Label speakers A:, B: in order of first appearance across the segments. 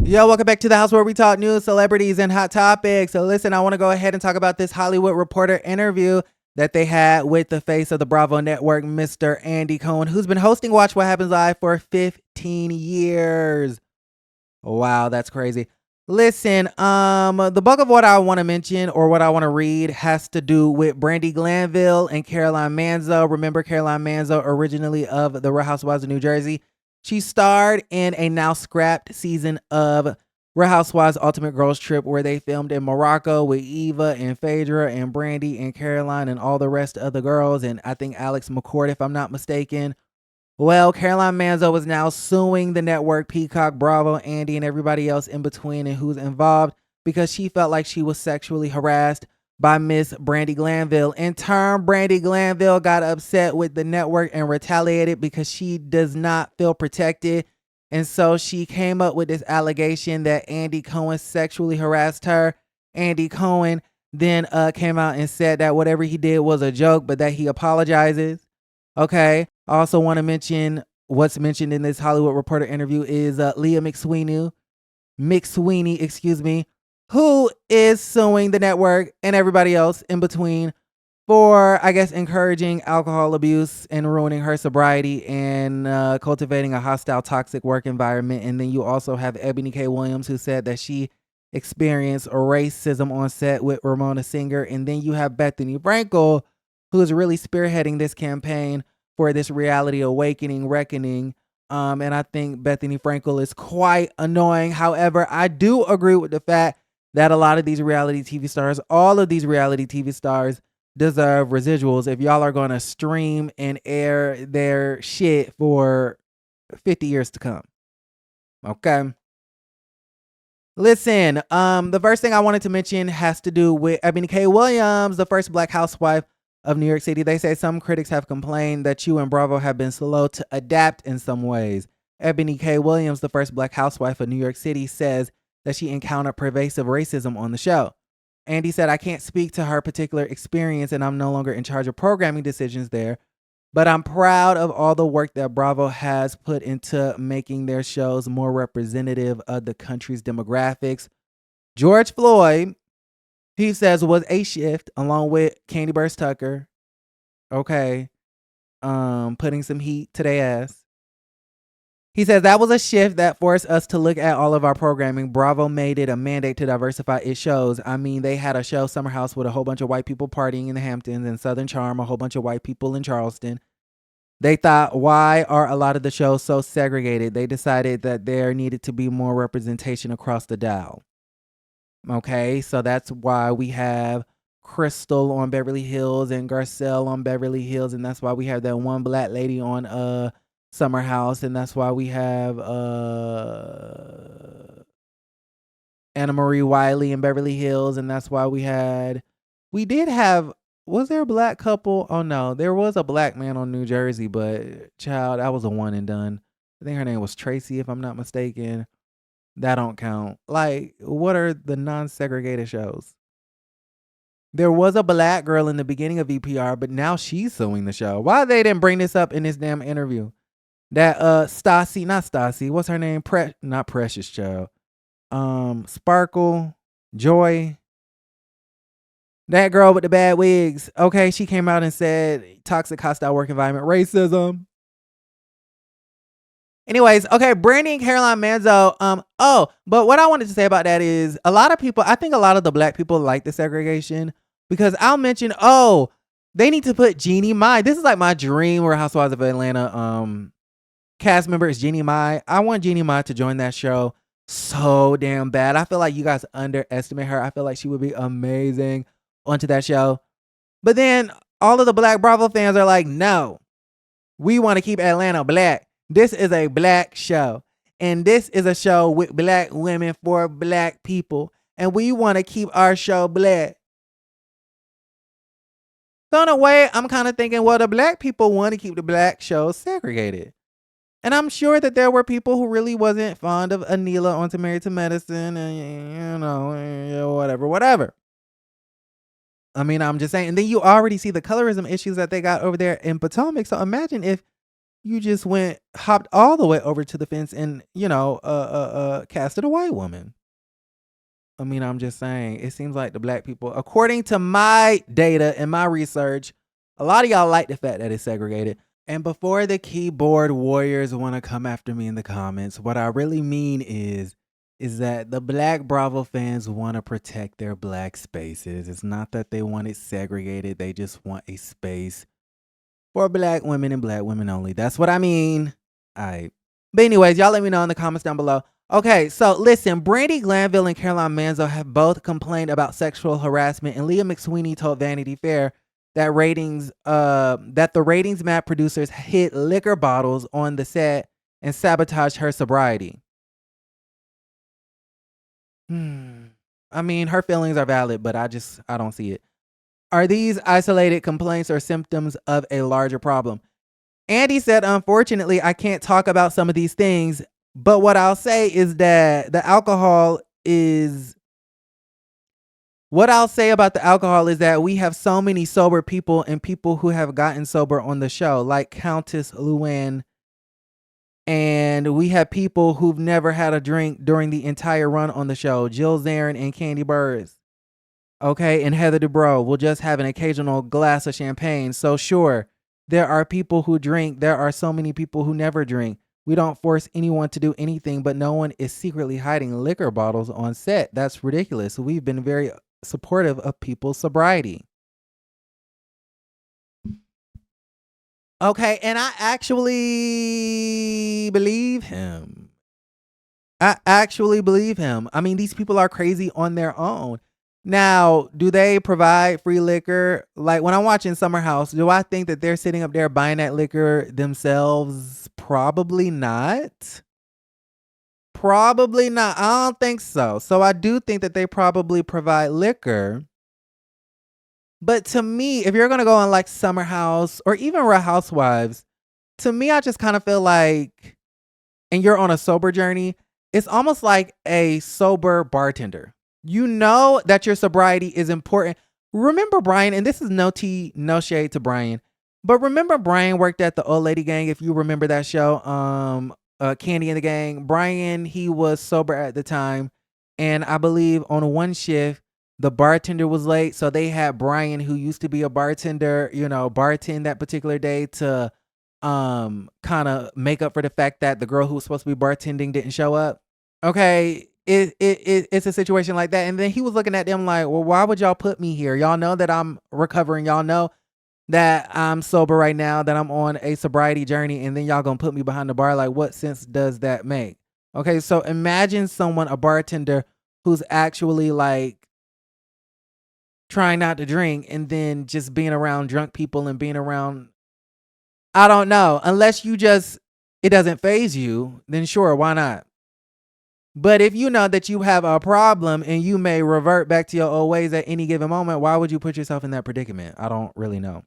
A: Yo, welcome back to the house where we talk news, celebrities, and hot topics. So listen, I want to go ahead and talk about this Hollywood Reporter interview that they had with the face of the Bravo Network, Mr. Andy Cohen, who's been hosting Watch What Happens Live for 15 years. Wow, that's crazy. Listen, the bulk of what I want to mention or what I want to read has to do with Brandi Glanville and Caroline Manzo. Remember Caroline Manzo, originally of the Real Housewives of New Jersey? She starred in a now scrapped season of Real Housewives Ultimate Girls Trip, where they filmed in Morocco with Eva and Phaedra and Brandi and Caroline and all the rest of the girls, and I think Alex McCord, if I'm not mistaken. Well, Caroline Manzo is now suing the network, Peacock, Bravo, Andy, and everybody else in between and who's involved because she felt like she was sexually harassed by Miss Brandi Glanville. In turn, Brandi Glanville got upset with the network and retaliated because she does not feel protected. And so she came up with this allegation that Andy Cohen sexually harassed her. Andy Cohen then came out and said that whatever he did was a joke, but that he apologizes. Okay. I also want to mention what's mentioned in this Hollywood Reporter interview is Leah McSweeney, who is suing the network and everybody else in between for, I guess, encouraging alcohol abuse and ruining her sobriety and cultivating a hostile, toxic work environment. And then you also have Ebony K. Williams, who said that she experienced racism on set with Ramona Singer. And then you have Bethany Frankel, who is really spearheading this campaign for this reality awakening, reckoning. And I think Bethany Frankel is quite annoying. However, I do agree with the fact that a lot of these reality TV stars, all of these reality TV stars, deserve residuals if y'all are going to stream and air their shit for 50 years to come. Okay. Listen, the first thing I wanted to mention has to do with Ebony K. Williams, the first Black housewife of New York City. They say some critics have complained that you and Bravo have been slow to adapt in some ways. Ebony K. Williams, the first Black housewife of New York City, says that she encountered pervasive racism on the show. Andy said, I can't speak to her particular experience and I'm no longer in charge of programming decisions there, but I'm proud of all the work that Bravo has put into making their shows more representative of the country's demographics. George Floyd, he says, was a shift along with Candy Burst Tucker. Okay. Putting some heat to their ass. He says that was a shift that forced us to look at all of our programming. Bravo made it a mandate to diversify its shows. I mean, they had a show, Summer House, with a whole bunch of white people partying in the Hamptons, and Southern Charm, a whole bunch of white people in Charleston. They thought, why are a lot of the shows so segregated? They decided that there needed to be more representation across the dial. Okay, so that's why we have Crystal on Beverly Hills and Garcelle on Beverly Hills, and that's why we have that one black lady on Summer House, and that's why we have Anna Marie Wiley in Beverly Hills, and that's why was there a black couple? Oh no, there was a black man on New Jersey, but child, that was a one and done. I think her name was Tracy, if I'm not mistaken. That don't count. Like, what are the non-segregated shows? There was a black girl in the beginning of EPR, but now she's suing the show. Why they didn't bring this up in this damn interview? That Stassi, what's her name? Not Precious, child. Sparkle, Joy. That girl with the bad wigs. Okay, she came out and said toxic, hostile work environment, racism. Anyways, okay, Brandi and Caroline Manzo. But what I wanted to say about that is a lot of people, I think a lot of the black people like the segregation because I'll mention, they need to put Jeannie Mai. This is like my dream Real Housewives of Atlanta cast member is Jeannie Mai. I want Jeannie Mai to join that show so damn bad. I feel like you guys underestimate her. I feel like she would be amazing onto that show. But then all of the Black Bravo fans are like, no, we want to keep Atlanta black. This is a black show. And this is a show with black women for black people. And we want to keep our show black. So in a way, I'm kind of thinking, well, the black people want to keep the black shows segregated. And I'm sure that there were people who really wasn't fond of Anila on To Married to Medicine and, whatever. I mean, I'm just saying. And then you already see the colorism issues that they got over there in Potomac. So imagine if You just hopped all the way over to the fence and, casted a white woman. I mean, I'm just saying, it seems like the black people, according to my data and my research, a lot of y'all like the fact that it's segregated. And before the keyboard warriors want to come after me in the comments, what I really mean is that the Black Bravo fans want to protect their black spaces. It's not that they want it segregated. They just want a space for black women and black women only. That's what I mean. All right. But anyways, y'all let me know in the comments down below. Okay, so listen, Brandy Glanville and Caroline Manzo have both complained about sexual harassment, and Leah McSweeney told Vanity Fair that the ratings map producers hid liquor bottles on the set and sabotaged her sobriety. I mean, her feelings are valid, but I don't see it. Are these isolated complaints or symptoms of a larger problem? Andy said, unfortunately, I can't talk about some of these things, but what I'll say is that what I'll say about the alcohol is that we have so many sober people and people who have gotten sober on the show, like Countess Luann. And we have people who've never had a drink during the entire run on the show, Jill Zarin and Candy Burrs. Okay, and Heather Dubrow will just have an occasional glass of champagne. So sure, there are people who drink. There are so many people who never drink. We don't force anyone to do anything, but no one is secretly hiding liquor bottles on set. That's ridiculous. We've been very supportive of people's sobriety. Okay, and I actually believe him. I mean, these people are crazy on their own. Now, do they provide free liquor? Like when I'm watching Summer House, do I think that they're sitting up there buying that liquor themselves? Probably not. Probably not. I don't think so. So I do think that they probably provide liquor. But to me, if you're going to go on like Summer House or even Real Housewives, to me, I just kind of feel like, and you're on a sober journey, it's almost like a sober bartender. You know that your sobriety is important. Remember Brian, and this is no tea, no shade to Brian, but remember Brian worked at the Old Lady Gang, if you remember that show, Candy and the Gang. Brian, he was sober at the time, and I believe on one shift, the bartender was late, so they had Brian, who used to be a bartender, bartend that particular day to kind of make up for the fact that the girl who was supposed to be bartending didn't show up. Okay. It's a situation like that. And then he was looking at them like, well, why would y'all put me here? Y'all know that I'm recovering. Y'all know that I'm sober right now, that I'm on a sobriety journey. And then y'all gonna put me behind the bar. Like, what sense does that make? Okay, so imagine a bartender who's actually like trying not to drink and then just being around drunk people and being around, I don't know, unless it doesn't faze you, then sure, why not? But if you know that you have a problem and you may revert back to your old ways at any given moment, why would you put yourself in that predicament? I don't really know.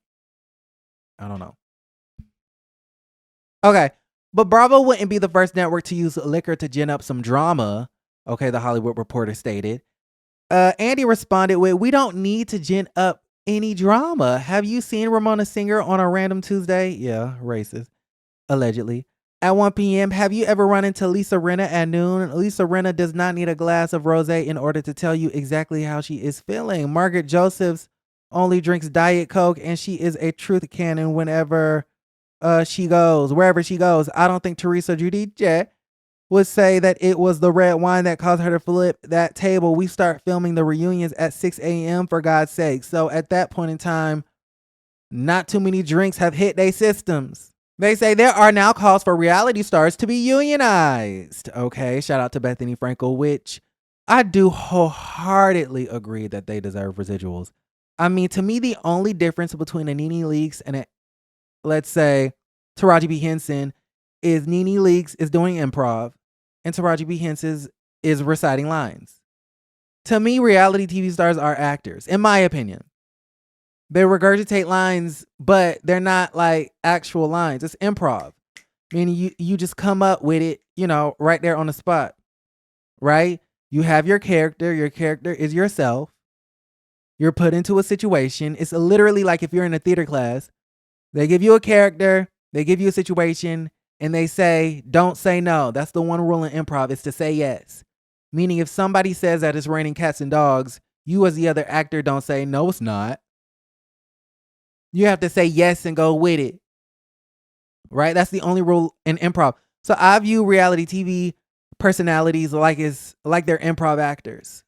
A: I don't know. Okay. But Bravo wouldn't be the first network to use liquor to gin up some drama. Okay, the Hollywood Reporter stated. Andy responded with, we don't need to gin up any drama. Have you seen Ramona Singer on a random Tuesday? Yeah, racist. Allegedly. At 1 p.m., have you ever run into Lisa Rinna at noon? Lisa Rinna does not need a glass of rosé in order to tell you exactly how she is feeling. Margaret Josephs only drinks Diet Coke, and she is a truth cannon wherever she goes. I don't think Teresa Giudice would say that it was the red wine that caused her to flip that table. We start filming the reunions at 6 a.m. for God's sake. So at that point in time, not too many drinks have hit their systems. They say there are now calls for reality stars to be unionized. Okay, shout out to Bethany Frankel, which I do wholeheartedly agree that they deserve residuals. I mean, to me, the only difference between a Nene Leakes and let's say, Taraji P. Henson is Nene Leakes is doing improv and Taraji P. Henson is reciting lines. To me, reality TV stars are actors, in my opinion. They regurgitate lines, but they're not like actual lines. It's improv. Meaning you just come up with it, right there on the spot, right? You have your character. Your character is yourself. You're put into a situation. It's literally like if you're in a theater class, they give you a character They give you a situation and they say, don't say no. That's the one rule in improv, is to say yes. Meaning if somebody says that it's raining cats and dogs, you as the other actor don't say, no, it's not. You have to say yes and go with it. Right? That's the only rule in improv. So I view reality TV personalities like they're improv actors.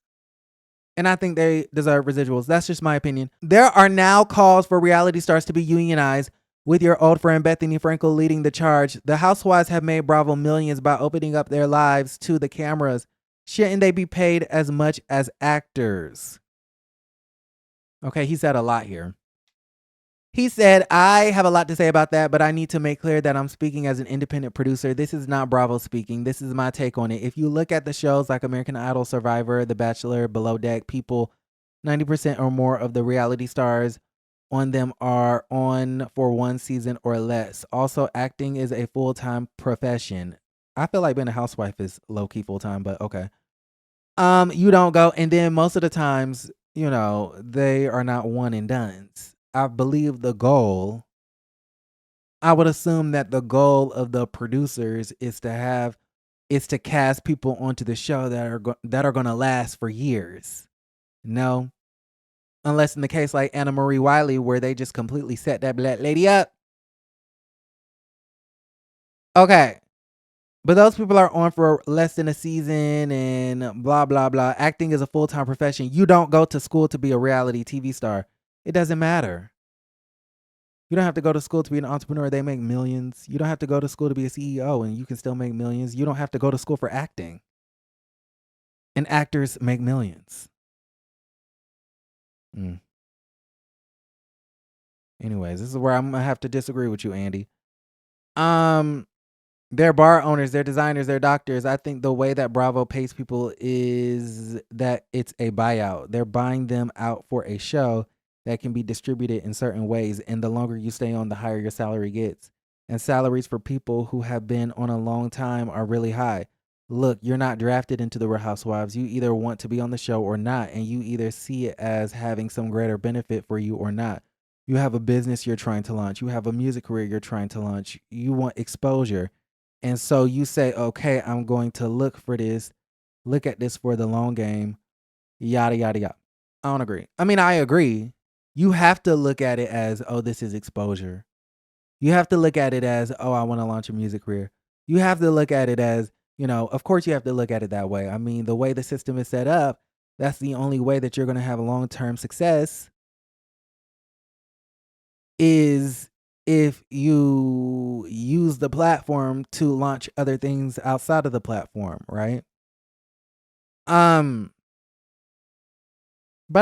A: And I think they deserve residuals. That's just my opinion. There are now calls for reality stars to be unionized, with your old friend Bethany Frankel leading the charge. The housewives have made Bravo millions by opening up their lives to the cameras. Shouldn't they be paid as much as actors? Okay, he said a lot here. He said, I have a lot to say about that, but I need to make clear that I'm speaking as an independent producer. This is not Bravo speaking. This is my take on it. If you look at the shows like American Idol, Survivor, The Bachelor, Below Deck, people, 90% or more of the reality stars on them are on for one season or less. Also, acting is a full-time profession. I feel like being a housewife is low-key full-time, but okay. You don't go, and then most of the times, they are not one and dones. I believe I would assume that the goal of the producers is to cast people onto the show that are going to last for years. No, unless in the case like Anna Marie Wiley, where they just completely set that black lady up. Okay. But those people are on for less than a season and blah, blah, blah. Acting is a full-time profession. You don't go to school to be a reality TV star. It doesn't matter. You don't have to go to school to be an entrepreneur. They make millions. You don't have to go to school to be a CEO and you can still make millions. You don't have to go to school for acting. And actors make millions. Anyways, this is where I'm going to have to disagree with you, Andy. They're bar owners, they're designers, they're doctors. I think the way that Bravo pays people is that it's a buyout. They're buying them out for a show that can be distributed in certain ways. And the longer you stay on, the higher your salary gets. And salaries for people who have been on a long time are really high. Look, you're not drafted into the Real Housewives. You either want to be on the show or not. And you either see it as having some greater benefit for you or not. You have a business you're trying to launch. You have a music career you're trying to launch. You want exposure. And so you say, okay, I'm going to look at this for the long game, yada, yada, yada. I don't agree. I mean, I agree. You have to look at it as, oh, this is exposure. You have to look at it as, oh, I want to launch a music career. You have to look at it as, of course you have to look at it that way. I mean, the way the system is set up, that's the only way that you're going to have long-term success is if you use the platform to launch other things outside of the platform, right? But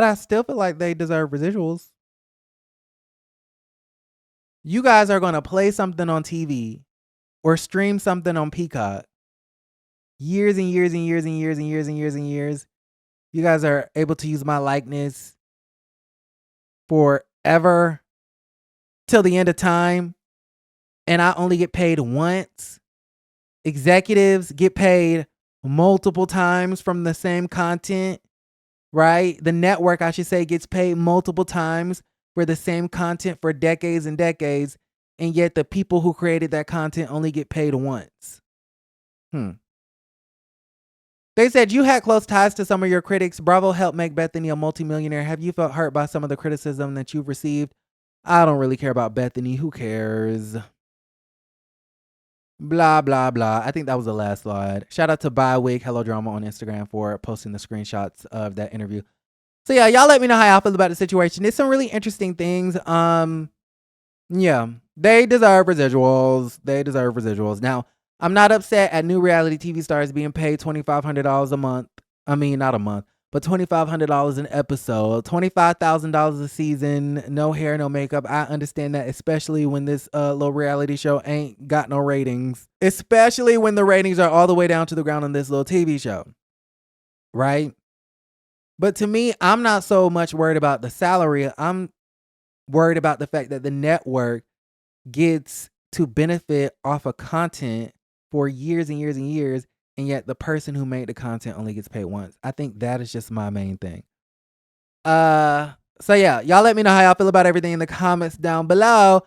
A: I still feel like they deserve residuals. You guys are going to play something on TV or stream something on Peacock years and years and years and years and years and years and years. You guys are able to use my likeness forever till the end of time, and I only get paid once. Executives get paid multiple times from the same content, right? The network, I should say, gets paid multiple times for the same content for decades and decades, and yet the people who created that content only get paid once. They said you had close ties to some of your critics. Bravo helped make Bethany a multimillionaire. Have you felt hurt by some of the criticism that you've received? I don't really care about Bethany. Who cares? Blah, blah, blah. I think that was the last slide. Shout out to Bywig Hello Drama on Instagram for posting the screenshots of that interview. So yeah, y'all let me know how y'all feel about the situation. There's some really interesting things. Yeah, they deserve residuals. Now, I'm not upset at new reality TV stars being paid $2,500 a month. I mean, not a month, but $2,500 an episode, $25,000 a season, no hair, no makeup. I understand that, especially when this little reality show ain't got no ratings, especially when the ratings are all the way down to the ground on this little TV show, right? But to me, I'm not so much worried about the salary. I'm worried about the fact that the network gets to benefit off of content for years and years and years, and yet the person who made the content only gets paid once. I think that is just my main thing. So yeah, y'all let me know how y'all feel about everything in the comments down below.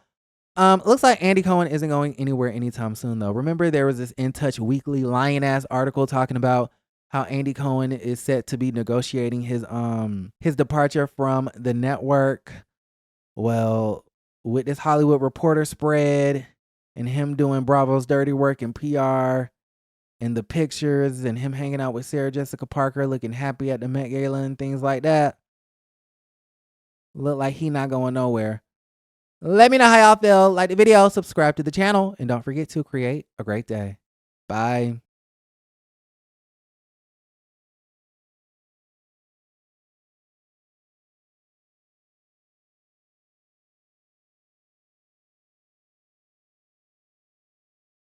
A: Looks like Andy Cohen isn't going anywhere anytime soon, though. Remember, there was this In Touch Weekly lying-ass article talking about how Andy Cohen is set to be negotiating his departure from the network. Well, with this Hollywood Reporter spread and him doing Bravo's dirty work in PR and the pictures and him hanging out with Sarah Jessica Parker looking happy at the Met Gala and things like that, look like he not going nowhere. Let me know how y'all feel. Like the video, subscribe to the channel, and don't forget to create a great day. Bye.